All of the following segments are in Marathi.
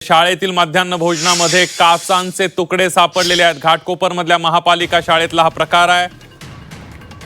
शाळेतील माध्यान्ह भोजनामध्ये काचांचे तुकडे सापडलेले आहेत। घाटकोपरमधल्या महापालिका शाळेतला हा प्रकार आहे।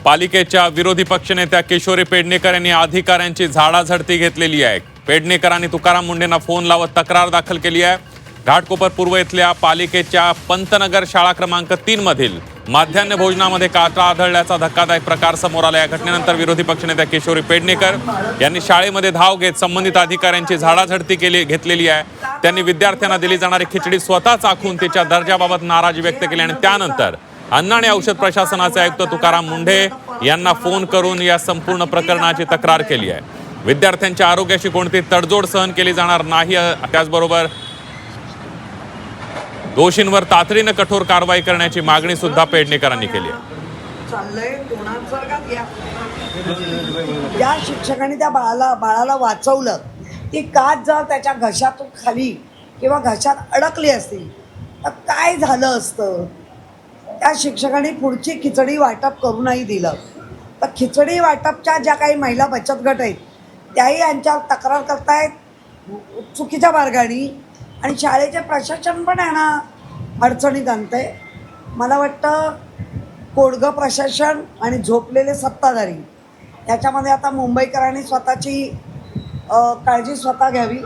पालिकेच्या विरोधी पक्षनेत्या किशोरी पेडणेकर यांनी अधिकाऱ्यांची झाडाझडती घेतलेली आहे। पेडणेकरांनी तुकाराम मुंढेंना फोन लावत तक्रार दाखल केली आहे। घाटकोपर पूर्व इथल्या पालिकेच्या पंतनगर शाळा क्रमांक 3 मधील माध्यान्ह भोजनामध्ये काचा आढळल्याचा धक्कादायक प्रकार समोर आला। या घटनेनंतर विरोधी पक्षनेत्या किशोरी पेडणेकर यांनी शाळेमध्ये धाव घेत संबंधित अधिकाऱ्यांची झाडाझडती घेतलेली आहे। त्यांनी विद्यार्थ्यांना दिली जाणारी खिचडी स्वतः चाखून तिच्या दर्जाबाबत नाराजी व्यक्त केली आणि त्यानंतर अन्न आणि औषध प्रशासनाचे आयुक्त तुकाराम मुंढे यांना फोन करून या संपूर्ण प्रकरणाची तक्रार केली आहे। विद्यार्थ्यांच्या आरोग्याशी कोणती तडजोड सहन केली जाणार नाही, त्याचबरोबर दोषींवर तातडीने कठोर कारवाई करण्याची मागणी सुद्धा पेडणेकरांनी केली आहे। ज्या शिक्षकांनी त्या बाळाला वाचवलं, ती काच जर त्याच्या घशातून खाली किंवा घशात अडकली असती तर काय झालं असतं। त्या शिक्षकांनी पुढची खिचडी वाटप करूनही दिलं। तर खिचडी वाटपच्या ज्या काही महिला बचत गट आहेत त्याही यांच्यावर तक्रार करतायत चुकीच्या मार्गाने आणि शाळेचे प्रशासन पण यांना अडचणीत आणते। मला वाटतं कोडगं प्रशासन आणि झोपलेले सत्ताधारी याच्यामध्ये आता मुंबईकरांनी स्वतःची काळजी स्वतः घ्यावी।